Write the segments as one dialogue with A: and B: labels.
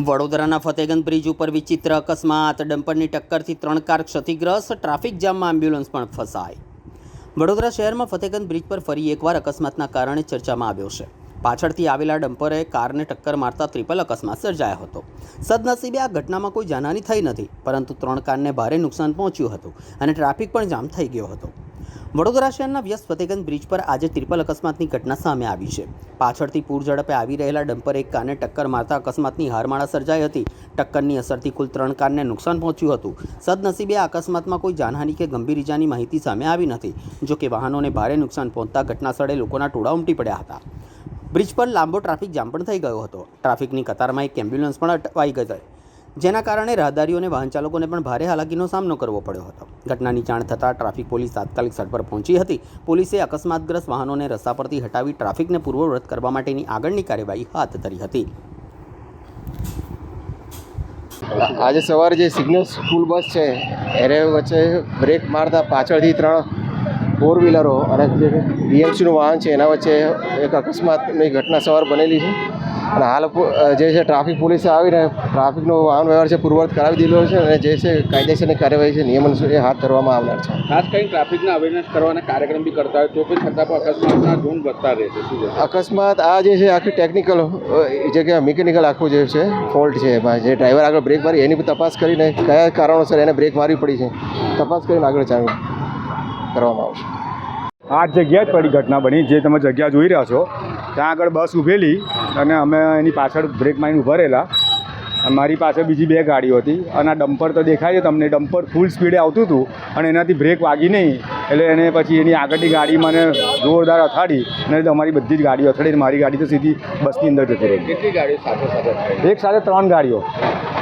A: વડોદરાના ફતેગંજ બ્રિજ ઉપર વિચિત્ર અકસ્માત, ડમ્પરની ટક્કરથી 3 કાર ક્ષતિગ્રસ્ત, ટ્રાફિક જામમાં એમ્બ્યુલન્સ પણ ફસાઈ. વડોદરા શહેરમાં ફતેગંજ બ્રિજ પર ફરી એકવાર અકસ્માતના કારણે ચર્ચામાં આવ્યો છે. પાછળથી આવેલા ડમ્પરે કારને ટક્કર મારતા ટ્રિપલ અકસ્માત સર્જાયો હતો. સદનસીબે આ ઘટનામાં કોઈ જાનહાની થઈ નથી, પરંતુ 3 કારને ભારે નુકસાન પહોંચ્યું હતું અને ટ્રાફિક પણ જામ થઈ ગયો હતો. વડોદરા શહેરના વ્યસ્ત ફતેગંજ બ્રિજ પર આજે ટ્રિપલ અકસ્માતની ઘટના સામે આવી છે. પાછળથી પૂર ઝડપે આવી રહેલા ડમ્પર એક કારને ટક્કર મારતા અકસ્માતની હારમાળા સર્જાઈ હતી. ટક્કરની અસરથી કુલ 3 કારને નુકસાન પહોંચ્યું હતું. સદનસીબે આ અકસ્માતમાં કોઈ જાનહાની કે ગંભીર ઇજાની માહિતી સામે આવી નથી. જોકે વાહનોને ભારે નુકસાન પહોંચતા ઘટનાસ્થળે લોકોના ટોળા ઉમટી પડ્યા હતા. બ્રિજ પર લાંબો ટ્રાફિક જામ પણ થઈ ગયો હતો. ટ્રાફિકની કતારમાં એક એમ્બ્યુલન્સ પણ અટવાઈ ગઈ, જેના કારણે રાહદારીઓ અને વાહન ચાલકોને પણ ભારે હાલાકીનો સામનો કરવો પડ્યો હતો. ઘટનાની જાણ થતાં ટ્રાફિક પોલીસ તાત્કાલિક સ્થળ પર પહોંચી હતી. પોલીસે અકસ્માતગ્રસ્ત વાહનોને રસ્તા પરથી હટાવી ટ્રાફિકને પૂર્વવત કરવા માટેની આગળની કાર્યવાહી હાથ ધરી હતી.
B: આજે સવારે જે સિગ્નલ સ્કૂલ બસ છે એને વચ્ચે બ્રેક મારતા પાછળથી 3 ફોર વ્હીલરો અને જે બીએમસીનું વાહન છે એના વચ્ચે એક અકસ્માતની ઘટના સવાર બનેલી છે. અને હાલ જે છે ટ્રાફિક પોલીસે આવીને ટ્રાફિકનો વાહન વ્યવહાર છે પૂર્વવત કરાવી દીધો છે અને જે છે કાયદેસરની કાર્યવાહી છે નિયમ અનુસાર હાથ ધરવામાં આવનાર છે.
C: ખાસ કરીને ટ્રાફિકના અવેરનેસ કરવાના કાર્યક્રમ બી કરતા હોય તો પણ છતાં પણ અકસ્માતના ઝોન વધતા રહે છે. શું છે
B: અકસ્માત આ જે છે આખી ટેકનિકલ જગ્યા મિકેનિકલ આખું જે છે ફોલ્ટ છે એમાં જે ડ્રાઈવર આગળ બ્રેક મારી એની તપાસ કરીને કયા કારણોસર એને બ્રેક મારવી પડી છે તપાસ કરીને આગળ ચાલુ કરવામાં આવશે.
D: આ જગ્યા જ પડી ઘટના બની, જે તમે જગ્યા જોઈ રહ્યા છો ત્યાં આગળ બસ ઊભેલી અને અમે એની પાછળ બ્રેક મારીને ઊભા રહેલા. મારી પાસે બીજી 2 ગાડીઓ હતી અને આ ડમ્પર તો દેખાય છે તમને, ડમ્પર ફૂલ સ્પીડે આવતું હતું અને એનાથી બ્રેક વાગી નહીં એટલે એને પછી એની આગળની ગાડી મને જોરદાર અથાડી અને અમારી બધી જ ગાડીઓ અથડી. મારી ગાડી તો સીધી બસની અંદર જતી રહી.
C: કેટલી ગાડીઓ સાથે
D: એક સાથે 3 ગાડીઓ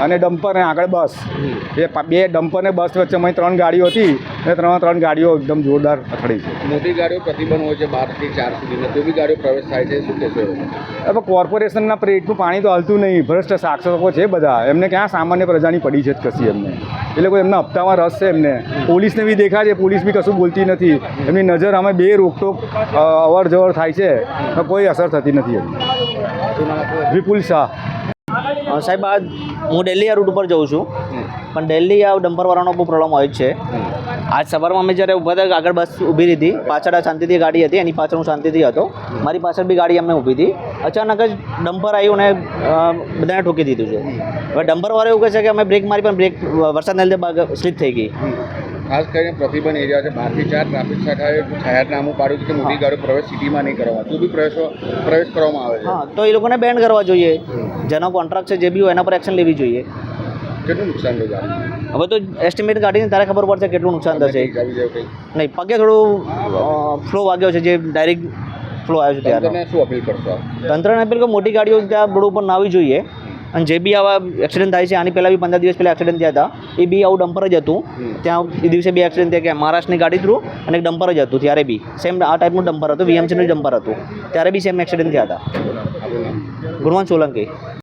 D: અને ડમ્પર ને આગળ બસ, એ 2 ડમ્પર ને બસ વચ્ચે અમારી 3 ગાડીઓ હતી અને 3 ગાડીઓ એકદમ જોરદાર અથડી છે.
C: મોટી ગાડીઓ પ્રતિબંધ હોય છે 12 થી 4 સુધીનો, તો બી ગાડીઓ પ્રવેશ થાય છે. શું કહેશો?
D: હવે કોર્પોરેશનના પેટનું પાણી તો હાલતું નહીં, ભ્રષ્ટ શાસકો છે બધા, એમને ક્યાં સામાન્ય પ્રજાની પડી છે જ કશી એમને. એ લોકો એમના હપ્તામાં રસ છે એમને. પોલીસને બી દેખાય છે, પોલીસ બી કશું બોલતી નથી. એમની નજર અમે 2 રોકટોક અવર જવર થાય છે, કોઈ અસર થતી નથી એમની. વિપુલ શાહ.
E: સાહેબ, આ હું દિલ્હી આ રૂટ ઉપર જઉં છું, પણ દિલ્હી આ ડમ્પરવાળાનો બહુ પ્રોબ્લેમ હોય જ છે. આજ સવારમાં અમે જ્યારે ઊભા હતા, આગળ બસ ઊભી રહી હતી, પાછળ શાંતિથી ગાડી હતી, એની પાછળ હું શાંતિથી હતો, મારી પાછળ બી ગાડી અમને ઊભી હતી. અચાનક જ ડમ્પર આવ્યું અને બધાને ઠોકી દીધું છે. હવે ડમ્પરવાળો એવું કહે છે કે અમે બ્રેક મારી, પણ બ્રેક વરસાદના લીધે સ્લીપ થઈ ગઈ.
C: ખાસ કરીને પ્રતિબંધ એરિયા છે 12 થી 4. ટ્રાફિક શાખાએ જાહેરનામું પાડ્યું છે કે મોટી ગાડીઓ પ્રવેશ સિટીમાં નહીં કરવા, તો બી પ્રવેશ કરવામાં આવે છે.
E: હા, તો એ લોકોને બેન્ડ કરવા જોઈએ. જેનો કોન્ટ્રાક્ટ છે જે બી હોય એના પર એક્શન લેવી જોઈએ.
C: કેટલું નુકસાન થયું ગાડી?
E: હવે તો એસ્ટિમેટ કાઢીને તારે ખબર પડશે કેટલું નુકસાન થશે. નહીં, પગે થોડું ફ્લો વાગ્યો છે, જે ડાયરેક્ટ ફ્લો આવ્યો છે ત્યારે.
C: શું અપીલ કરશો?
E: તંત્રને અપીલ કે મોટી ગાડીઓ ત્યાં રોડ ઉપર ના આવવી જોઈએ. અને જે બી આવા એક્સિડન્ટ થાય છે, આની પહેલાં બી 15 દિવસ પહેલાં એક્સિડન્ટ થયા હતા, એ બી આવું ડમ્પર જ હતું. ત્યાં એ દિવસે 2 એક્સિડન્ટ થયા, કે મહારાષ્ટ્રની ગાડી થ્રુ અને એક ડમ્પર જ હતું. ત્યારે બી સેમ આ ટાઈપનું ડમ્પર હતું, વીએમસીનું ડમ્પર હતું, ત્યારે બી સેમ એક્સિડન્ટ થયા હતા. ગુણવંત સોલંકી.